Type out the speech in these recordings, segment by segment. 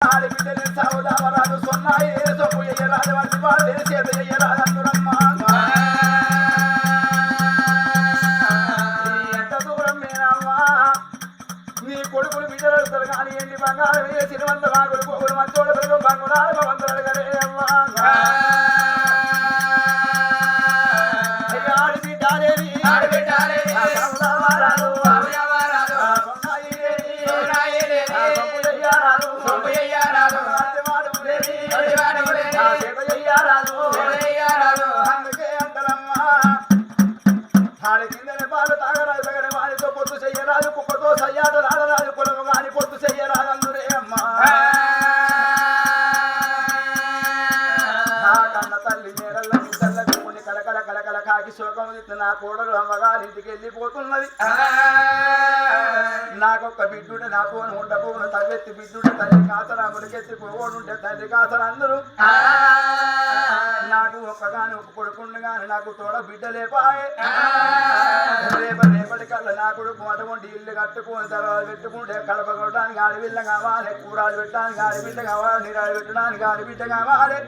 ఆడబిడ్డని సౌదావరాలు సొన్నాయి సొమ్ము ఎయ్యరాదు వంటి వాళ్ళు చేత ఎయ్యరాదు అందురమ్మా ఎంత దూరం మేనమ్మా నీ కొడుకులు బిడ్డలు వెళ్తారు కానీ ఎండి బంగారం ఏ సిరివంత వాగులు పోగులు మంచోడు పెరుగు బంగురాలు భగవంతుడు గడే అమ్మా నా కోడలు అమ్మగారింటికి వెళ్ళిపోతున్నది నాకొక్క బిడ్డుడు నా పోను ఉండపోను తవ్వెత్తి బిడ్డుడు తల్లి కాతరా ముడికెత్తి పోవడుంటే తండ్రి కాతరా అందరూ నాకు ఒక్కగాని ఒక కొడుకుండు గాని నాకు తోడ బిడ్డలేపాయే రేపటి కల్లా నా కొడుకు అటువంటి ఇల్లు కట్టుకొని తర్వాత పెట్టుకుంటే కడప కొట్టడానికి ఆడబిడ్డ కావాలి కూరాలు పెట్టడానికి ఆడబిడ్డ కావాలి నీరాలు పెట్టడానికి ఆడబిడ్డ కావాలి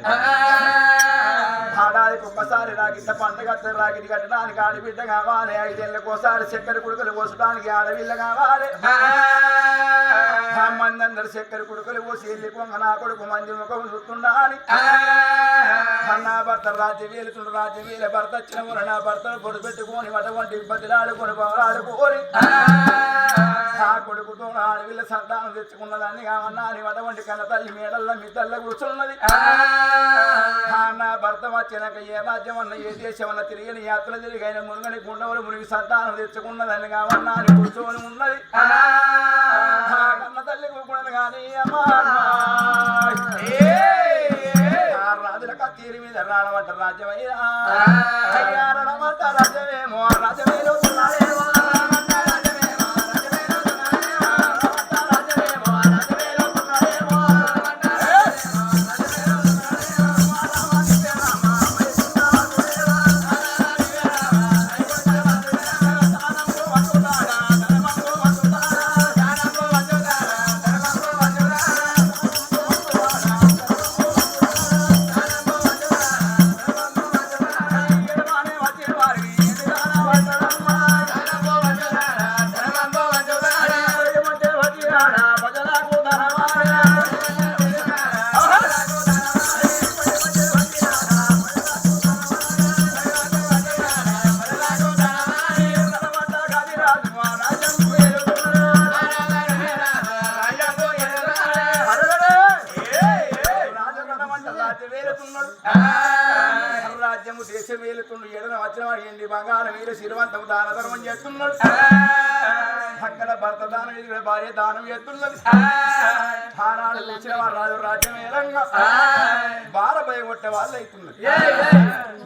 ఆడాదికి ఒక్కసారి రాగిట్ట పండుగ రాగిటి కట్టడానికి ఆడబిడ్డ కావాలి 5 ఏళ్ళకోసారి చక్కెర కుడుకలు పోసడానికి ఆడబిడ్డ కావాలి మంది అందరు చక్కెర కుడుకలు పోసి వెళ్ళి కొంగ నా కొడుకు మంది ముఖం చూస్తుండాలి నా భర్త రాజ్యం వేలుతుండు రాజ్యం వేలే భర్త వచ్చిన ఊర నా భర్తను పొడి పెట్టుకొని అటువంటి ఇబ్బందులు ఆడుకొని పవరాడుకోని నా కొడుకుతో ఆడవిల్ల సంతానం తెచ్చుకున్నదాన్ని కావన్నా అని అటువంటి కన్న తల్లి మేడల్లో మీ తల్ల కూర్చున్నది నా భర్త వచ్చినాక ఏ రాజ్యం అన్న ఏ దేశం అన్న తిరిగిన యాత్ర తిరిగైన మునుగని గుండవలు మునిగి సంతానం తెచ్చుకున్నదాన్ని కావన్నా అని కూర్చొని ఉన్నది కన్న తల్లి కూకున్నది కానీ అమ్మా రాజుల కత్తిరి మీద రావట రాజ్యమయ్యా రడమంట రాజ్యమేమో రాజ్యమేలో రాజ్యము దేశం వేలుతుండు ఎడన వచ్చిన ఎండి బంగారం వీరు సిరివంతము దాన ధర్మం చేస్తున్నాడు అక్కడ భర్త దానం ఇక్కడ భార్య దానం చేస్తున్నది ఆనాడు వచ్చిన వారు రాజు రాజ్యం ఏలంగా బార భయగొట్టే వాళ్ళు అవుతున్నది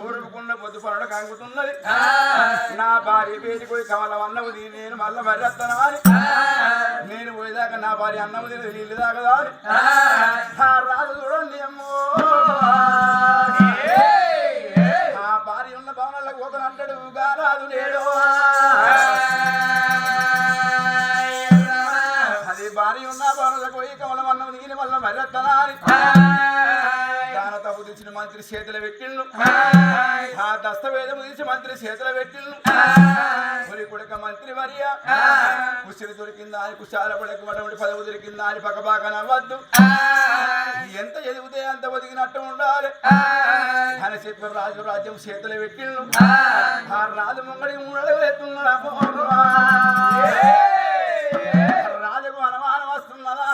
ఊరుకున్న పొద్దు పనులు కంగుతున్నది నా భార్య పేరు పోయి కమలం అన్నవుది నేను మళ్ళీ మర్రెత్తనా అని నేను పోయేదాకా నా భార్య అన్నము తినది నీళ్ళు దాకదా అని రాజు చూడండి అమ్మో ఆ భార్య ఉన్న భవనాలకు పోతాను అంటాడు గారాదు లేడు అది భార్య ఉన్న భవనాలకు పోయి కమలం అన్నము దిగిన వల్ల మర్రెత్తనా అని తప్పు తెచ్చిన మంత్రి చేతులు పెట్టిండు ఆ దస్తవేదము తీసి మంత్రి చేతులు పెట్టిండు కొడుక మంత్రి మరియ కుసిరి దొరికిందా అని కుశాల పడక అటువంటి పదవి దొరికిందా అని పక్కపాక నవ్వద్దు ఎంత ఎదిగితే అంత ఒదిగినట్టు ఉండాలి అని చెప్పిన రాజు రాజ్యం చేతులు పెట్టిండు ఆ రాజు ముంగడి మూడలు ఎత్తున్నాడు రాజుకు అనుమానం వస్తున్నదా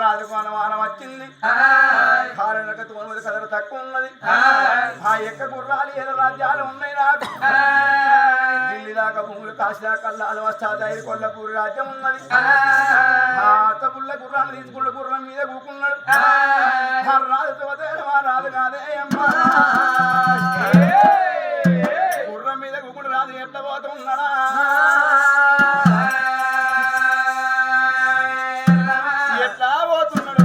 రాజుకు అనుమానం వచ్చింది కలర్ తక్కువ ఉన్నది ఆ యొక్క గుర్రాలు 7 రాజ్యాలు ఉన్నాయి నాకు ఢిల్లీ దాకా భూములు కాశీ దాకా కల్లాలు వస్తాదాయి కొల్లపూరి రాజ్యం ఉన్నది ఆ అత్తపుల్ల గుర్రాలు తీసుకున్న గుర్రం మీద కూకున్నాడు రాజుతో రాజు కాదే అమ్మా గుర్రం మీద కూకుడు రాజు ఎట్లా పోతున్నాడా ఎట్లా పోతున్నాడు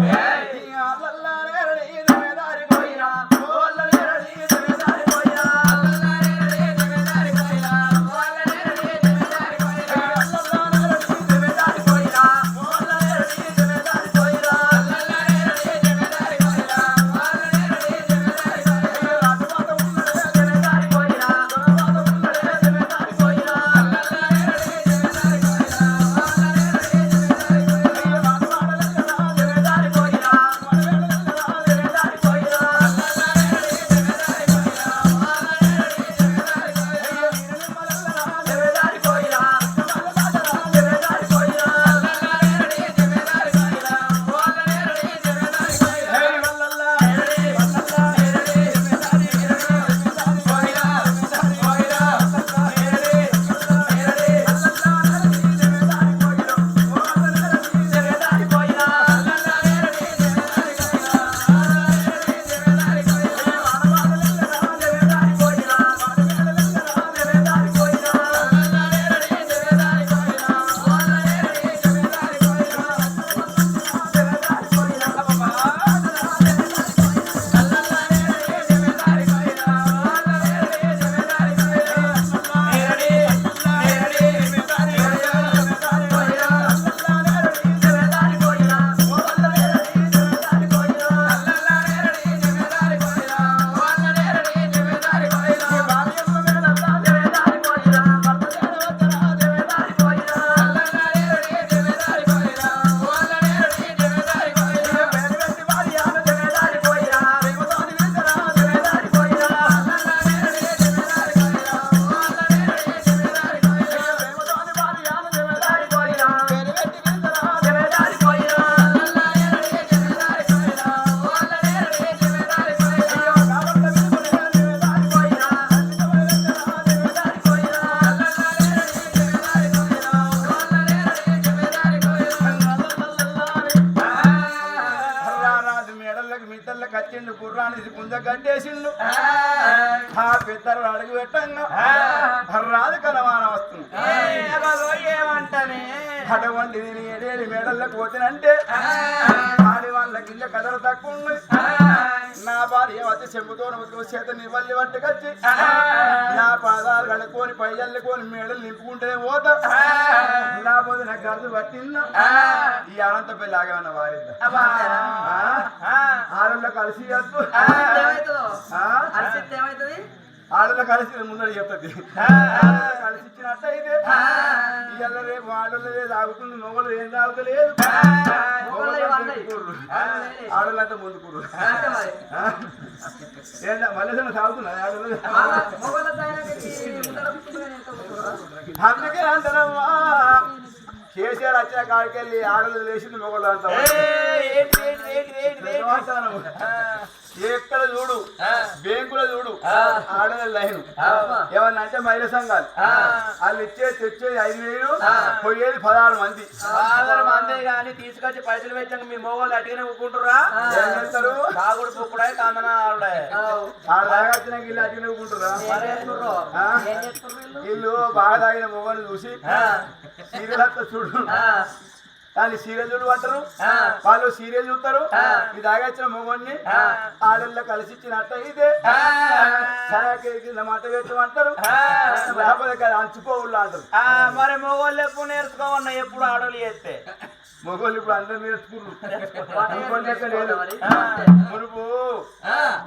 తీసి పుంజ కట్టేసిండు ఆ పెద్దరు అడుగు పెట్టంగా రాదు కలవాన వస్తుంది ఏమంటానే అటువంటి నేను ఏడేది మేడల్లోకి పోతానంటే ఆడి వాళ్ళ కింద కథలు తక్కువ ఉన్నాయి నా భార్య వచ్చి చెంబుతో చేత నివల్లి పట్టుకొచ్చి నా పాదాలు కడుక్కొని పైజల్లుకొని మేడలు నింపుకుంటేనే పోతా లేకపోతే నాకు గర్దు పట్టిందా ఈ అనంత పెళ్లి ఆగమన్న వారిద్దా ఆడల్లో కలిసి ఆడలో కలిసి ముందర చెప్తుంది కలిసి ఇచ్చినట్టయితే ఇవాళ రేపు ఆడలో తాగుతుంది మొగలు ఏం తాగుతలేదు ఆడలంతా ముందుకూరు మళ్ళీ తాగుతున్నా ఆడలో అందుకే అంటారమ్మా కేసీఆర్ వచ్చిన కాడికి వెళ్ళి ఆడలు లేచింది మొగలు అంటారు ఎక్కడ చూడు బ్యాంకులో చూడు ఆడల లైన్ ఏమన్నా అంటే మహిళా సంఘాలు వాళ్ళు ఇచ్చేది తెచ్చేది 5,000 పోయేది 16 మంది కానీ తీసుకొచ్చి పైసలు పెట్టాక మీ మొగోళ్ళు అటుగానే ఊకుంటురా ఏం చేస్తారు కాగుడు పూకుడా కందన ఆడదాకా వచ్చినాక ఇల్లు అటుగానే ఊకుంటురా వీళ్ళు బాగా తాగిన మొగోళ్ళు చూసి సీరియల్ అంతా చూడు వాళ్ళు సీరియల్ చూడు అంటారు వాళ్ళు సీరియల్ చూస్తారు ఈ దాగచ్చిన మొగోడిని ఆడల్లో కలిసి ఇచ్చినట్ట ఇదే కింద మాట పెట్టమంటారు లేకపోతే కదా అంచుకోవుళ్ళు అంటారు మరి మొగోళ్ళు ఎప్పుడు నేర్చుకోవన్నా ఎప్పుడు ఆడోళ్ళు చేస్తే మొగోళ్ళు ఇప్పుడు అందరూ నేర్చుకున్నారు మునుపు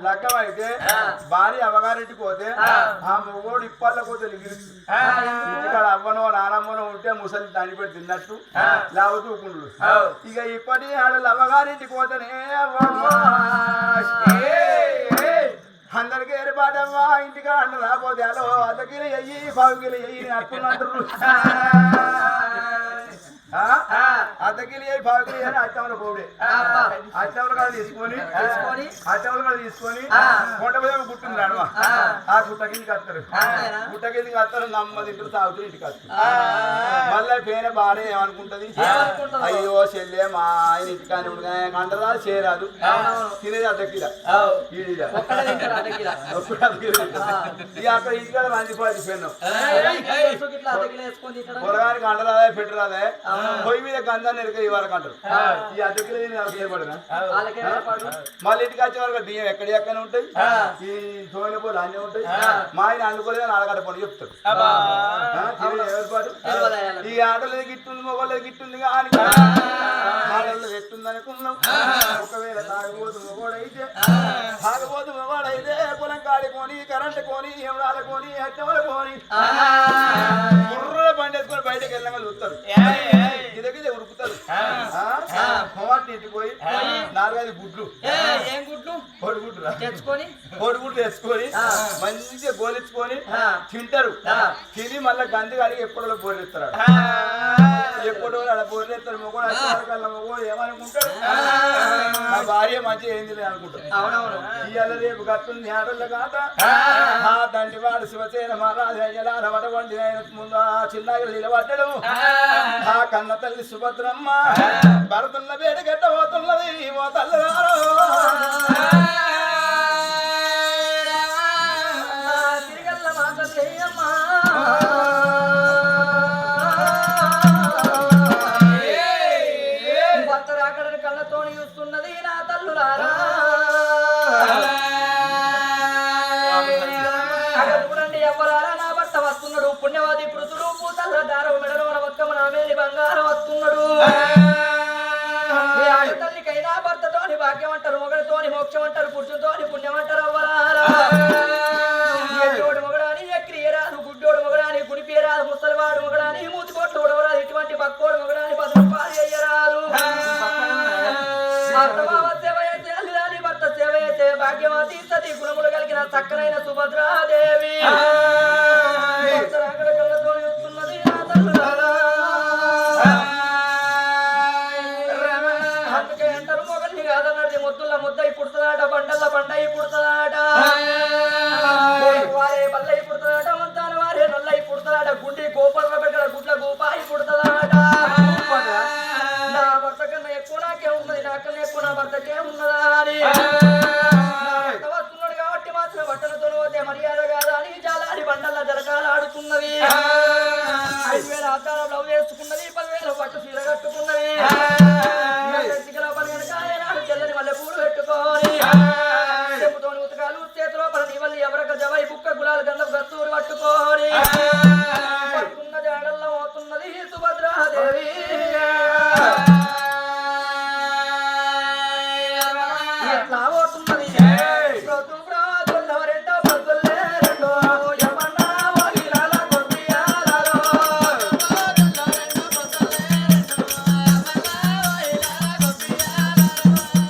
లగ్గం అయితే భార్య అవ్వగారింటికి పోతే ఆ మొగోడు ఇప్పట్ల పోతే ఇక్కడ అవ్వనో నానమ్మనో ఉంటే ముసలి దాన్ని పెట్టి తిన్నట్టు లేకపోతే ఊకుండు ఇక ఇప్పటి ఆడలు అవ్వగారింటికి పోతేనే అందరికి ఏర్పాటమ్మా ఇంటికా అంట రాకపోతే అలో అద్దకిలు అయ్యి పావుకిలు అయ్యి అట్టుకుంటారు అద్దకిలి పావుకిలి అని అట్టమల పోడే అట్టమల కాడ తీసుకొని కొండ మీద గుట్టుంది అడవ ఆ గుట్ట కిందకి వస్తారు గుట్ట కిందకి వస్తారు నమ్మ తింటారు తాగుతూ ఇంటికి వస్తారు మళ్ళీ పేన బాడే ఏమనుకుంటది అయ్యో చెల్లె మా ఆయన ఇంటికాని అంటదా చేరాదు తినేది అద్దకిల ఇక అక్కడ ఇంటికాడ మంచిపోయి పెన్ను పొరగానికి అంటరాదే పెట్టరాదే పొయ్యి మీద గంధాన్ని ఎరక ఇవ్వరకు అంటారు ఈ అద్దెకి ఏర్పడినా మళ్ళీ ఇంటికి వచ్చే వరకు బియ్యం ఎక్కడెక్కడ ఉంటాయి ఈ తోయిన పూలు అన్నీ ఉంటాయి మా ఆయన అనుకోలేదు అడగడ పని చెప్తారు ఏర్పాటు ఈ ఆటలేదు గిట్టుంది మొగోళ్ళది గిట్టుంది కానీ ఆడల్లో ఎట్టుంది అనుకున్నాం ఒకవేళ తాగబోతు మొగోడైతే పొలం కాడుకొని కరెంట్ కొని ఏమడాల కొని అట్టమల కొని బుర్ర పండేసుకొని బయటకు వెళ్ళగా చూస్తారు గిదగిదే ఉరుకుతారు ఇంటికి పోయి 4-5 గుడ్లు ఏం గుడ్లు కోడిగుడ్లు తెచ్చుకొని మంచిగా గోలించుకొని తింటారు తిని మళ్ళీ గంది కాడికి ఎప్పుడో బోర్రెత్తారు ఎప్పుడో అలా బోర్రెత్తారు మొగోడు మొగోడు ఏమనుకుంటాడు నా భార్య మంచిగా ఏంది లేదు అనుకుంటారు ఇవాళ రేపు కట్టుంది ఆటల కాట దండి వాడు శివసేన మహారాజు వడవండి ముందు ఆ చిన్నగా నిలబడ్డాడు ఆ కన్న తల్లి సుభద్రమ్మ భరతున్న వేడి గడ్డ పోతున్నది ఓ తల్లిగారు తిరిగల్ల మాట చెయ్యమ్మా భర్త రాకడని కళ్ళతోని చూస్తున్నది నా తల్లులారా చూడండి ఎవ్వరారా నా భర్త వస్తున్నాడు పుణ్యవాది పృతుడు పూతల్ల దారవు మెడలో బతుకమ్మ నా మేలి బంగారం వస్తున్నాడు ఆడతల్లికైనా భర్తతోని భాగ్యం అంటారు మొగడితోని మోక్షం అంటారు పురుషుతోని పుణ్యం అంటారు అవ్వరారా ఎట్టోడు మొగడాని ఎక్కిరియరాదు గుడ్డోడు మొగడాని గుడిపియరాదు ముసలివాడు మొగడాని మూతికోట్లు ఉడవరాదు ఇటువంటి పక్కోడు మొగడాని పదవి పాలు అయ్యరాదు భర్త సేవ చేసే భాగ్యవతి సతి గుణములు కలిగిన చక్కనైన సుభద్రాదేవి అక్కడ కళ్ళతో వస్తున్నది అందుకే అంటారు మొగల్ని కాదన్నది ముద్దుల ముద్దై పుడుతుందాట బండల్ల బండయి పుడుతుందాట వారే బల్లై పుడుతుందాట మంతాను వారే నల్లై పుడుతుందాట గుండి గోపాల పెట్టడ గుడ్ల గోపాయి పుడుతుందాట నా భర్త కన్నా ఎక్కువ నాకే ఉన్నది నాకన్నా ఎక్కువ నా భర్తకే ఉన్నదా అని దేవి ఎట్లా పోతున్నది ప్రొద్దు ప్రాతుల్లో రెండో పొద్దుల్లే రెండో యమన్నా వగిలాల కొద్దియాలలో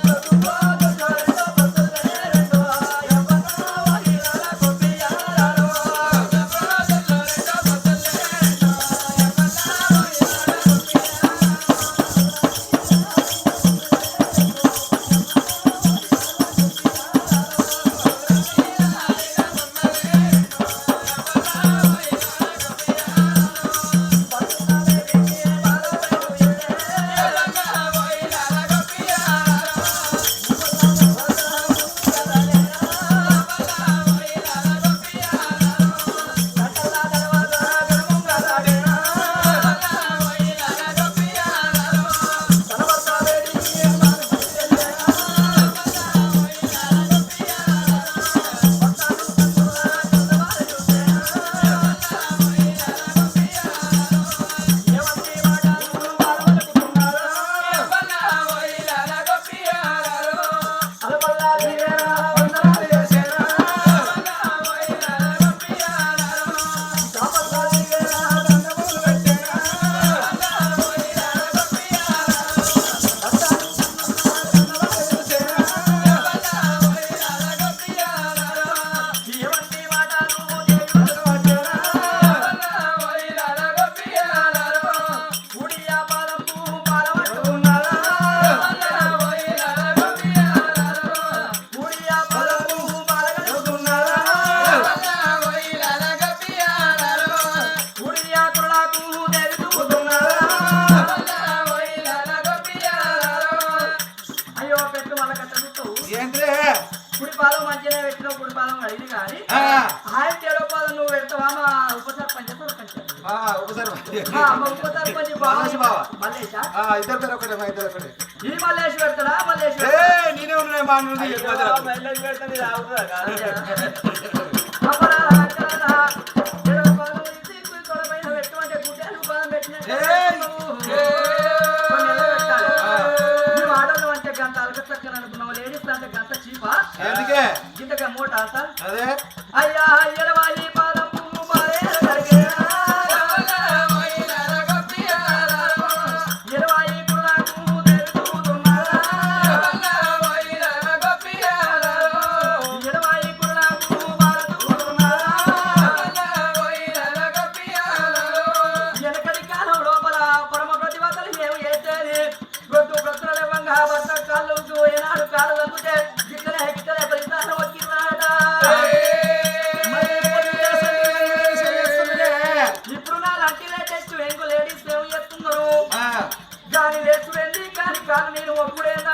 ప్రొద్దు ప్రాతుల్లో రెండో పొద్దుల్లే రెండో యమన్నా వగిలాల కొద్దియాలలో అయ్యో పెట్టు మళ్ళా కట్టూ ఏంట్రే కుడి పాదం మంచిగా పెట్టిన కుడి పాదం అడిగి కానీ ఆయన ఏడో పాదం నువ్వు పెడతావా మా ఉప సర్పంచ్ సర్పంచ్ మా ఉప సర్పంచ్ మల్లేషా ఇద్దరు పేరు ఒకటే మా ఇద్దరు ఒకటే ఈ మల్లేష్ పెడతాడా మల్లేష్ నేనే ఉన్నాయి మా నుండి గంట అలకచ్చక్కని అనుకున్నావు లేడీస్ అంటే గంట చీపా ఎందుకే ఇంతక మూట సార్ అదే అయ్యా ఎడవాయి పాదం మారే జరిగేరా ఎడవాయి కులాకు తెలుగుతున్నారా ఎడవాయి కులాకు మారుతున్నారా వెనకటి కాలం లోపల పరమ ప్రతిభతలు ఏమి చేసేది గొడ్డు ప్రతులవంగా భర్త కాళ్ళు ఏనాడు కాళ్ళు తగ్గితే గిట్టలే పరిస్థానం వచ్చిందాట ఇప్పుడు నా లంటి లేటెస్ట్ ఎంగు లేడీస్ ఏమి చేస్తున్నారు దాని లేచు వెళ్ళి కానీ కాదు నేను ఒప్పుడేనా